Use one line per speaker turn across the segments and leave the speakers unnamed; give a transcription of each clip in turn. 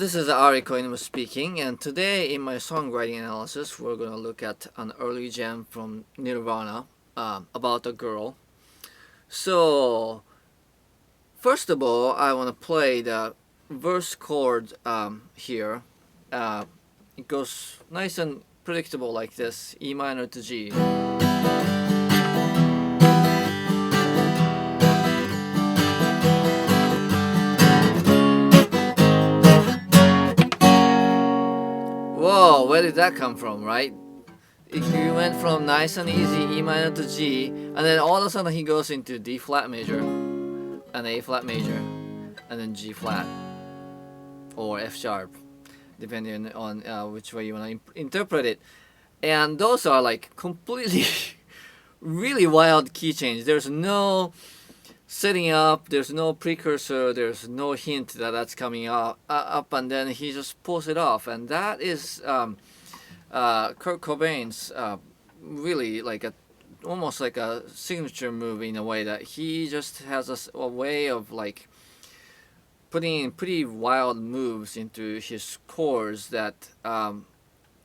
this is Ari Koinuma speaking, and today in my songwriting analysis, we're going to look at an early jam from Nirvana about a girl. So, first of all, I want to play the verse chord here. It goes nice and predictable like this, E minor to G. Whoa, where did that come from, right? He went from nice and easy E minor to G, and then all of a sudden he goes into D flat major, and A flat major, and then G flat, or F sharp, depending on which way you want to interpret it. And those are like completely, really wild key change. There's no setting up, there's no precursor, there's no hint that that's coming up, and then he just pulls it off, and that is Kurt Cobain's really like almost like a signature move in a way that he just has a way of like putting in pretty wild moves into his chords that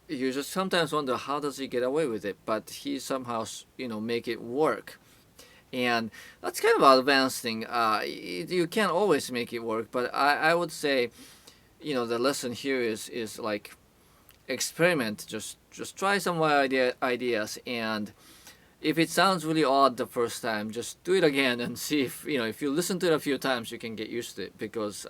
you just sometimes wonder how does he get away with it, but he somehow make it work. And that's kind of an advanced thing. You can't always make it work, but I would say, the lesson here is like experiment. Just try some ideas, and if it sounds really odd the first time, just do it again and see if you listen to it a few times, you can get used to it. Because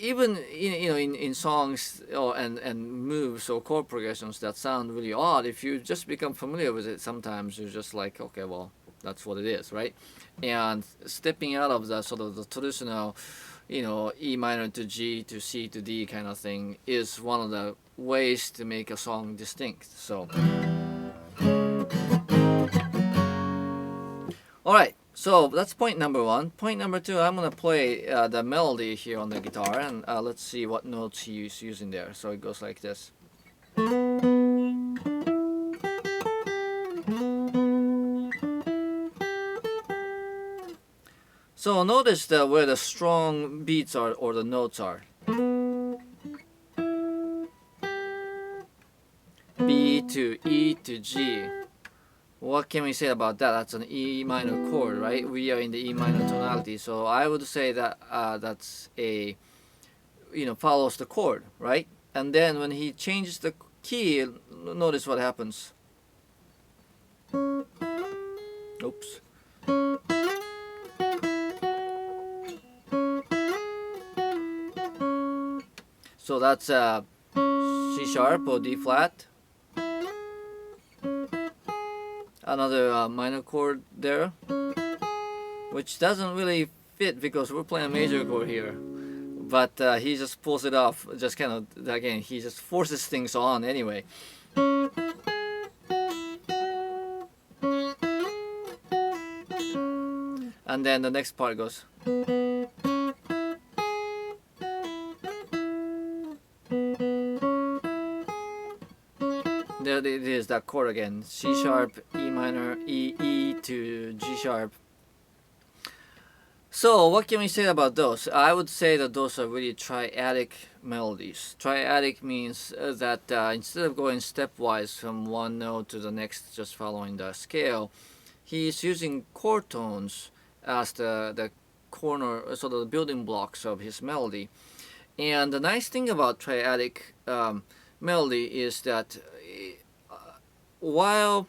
even in songs and moves or chord progressions that sound really odd, if you just become familiar with it, sometimes you're just like, okay, well, that's what it is, right? And stepping out of the sort of the traditional E minor to G to C to D kind of thing is one of the ways to make a song distinct. So alright, so that's point number one. Point number two, I'm going to play the melody here on the guitar, and let's see what notes he's using there. So it goes like this. So notice where the strong beats are, or the notes are. B to E to G. What can we say about that? That's an E minor chord, right? We are in the E minor tonality, so I would say that that's a, follows the chord, right? And then when he changes the key, notice what happens. Oops. So that's C sharp or D flat. Another minor chord there, which doesn't really fit because we're playing a major chord here. But he just pulls it off, just kind of, again, he just forces things on anyway. And then the next part goes. There it is, that chord again. C sharp, E minor, E to G sharp. So what can we say about those? I would say that those are really triadic melodies. Triadic means that instead of going stepwise from one note to the next, just following the scale, he's using chord tones as the corner, sort of the building blocks of his melody. And the nice thing about triadic melody is that while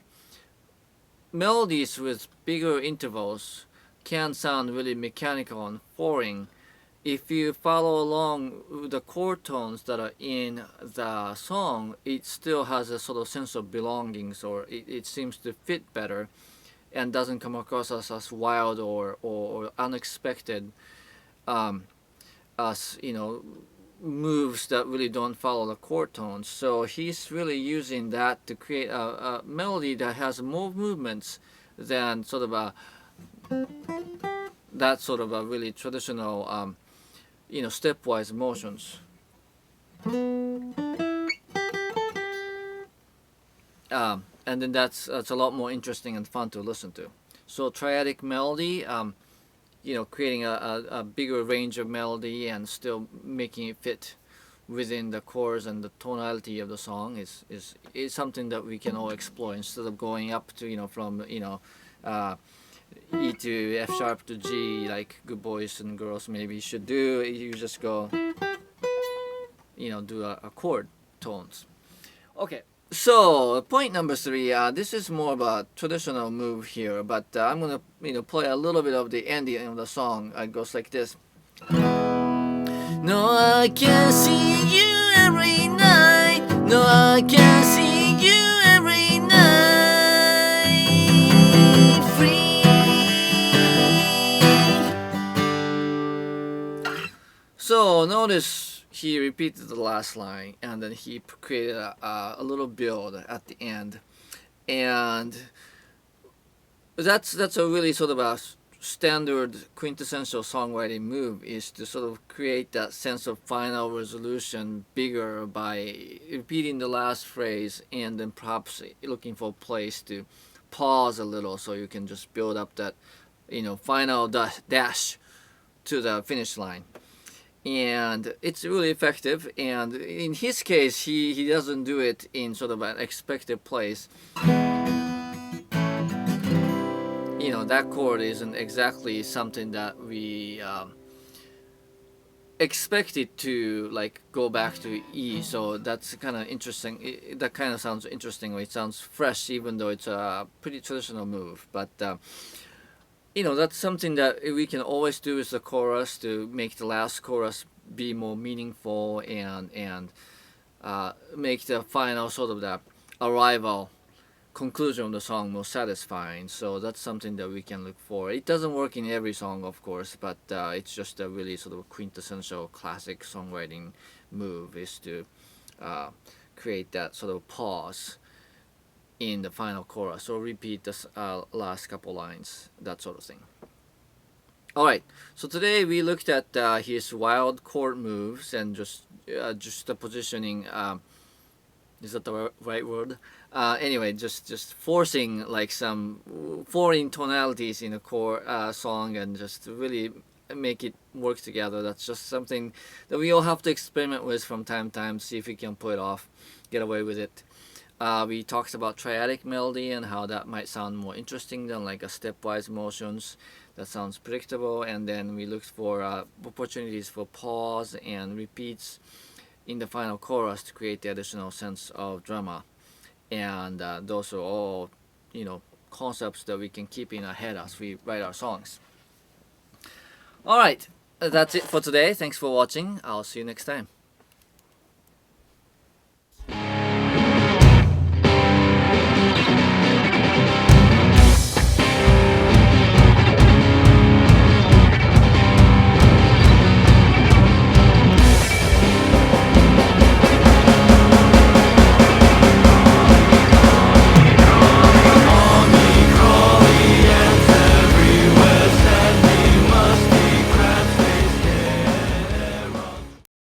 melodies with bigger intervals can sound really mechanical and foreign, if you follow along the chord tones that are in the song, it still has a sort of sense of belongings, or it seems to fit better and doesn't come across as wild or unexpected as moves that really don't follow the chord tones. So he's really using that to create a melody that has more movements than sort of a really traditional stepwise motions. And then that's a lot more interesting and fun to listen to. So triadic melody creating a bigger range of melody and still making it fit within the chords and the tonality of the song is something that we can all explore instead of going up to from uh, E to F sharp to G like good boys and girls maybe should do. You just go do a chord tones. Okay, so point number 3. This is more of a traditional move here, but I'm gonna play a little bit of the ending of the song. It goes like this. No, I can see you every night. No, I can see you every night. Free. So notice he repeated the last line and then he created a little build at the end, and that's a really sort of a standard quintessential songwriting move, is to sort of create that sense of final resolution bigger by repeating the last phrase and then perhaps looking for a place to pause a little so you can just build up that final dash to the finish line. And it's really effective, and in his case he doesn't do it in sort of an expected place. That chord isn't exactly something that we expected to like go back to E, so that's kind of interesting. That kind of sounds interesting. It sounds fresh even though it's a pretty traditional move, but that's something that we can always do with the chorus to make the last chorus be more meaningful and make the final sort of the arrival conclusion of the song more satisfying. So that's something that we can look for. It doesn't work in every song, of course, but it's just a really sort of quintessential classic songwriting move, is to create that sort of pause in the final chorus, or repeat the last couple lines, that sort of thing. Alright, so today we looked at his wild chord moves and just the positioning. Is that the right word? Anyway, just forcing like some foreign tonalities in a chord song and just really make it work together. That's just something that we all have to experiment with from time to time, see if we can pull it off, get away with it. We talked about triadic melody and how that might sound more interesting than like a stepwise motions. That sounds predictable. And then we looked for opportunities for pause and repeats in the final chorus to create the additional sense of drama. And those are all concepts that we can keep in our head as we write our songs. Alright, that's it for today. Thanks for watching. I'll see you next time.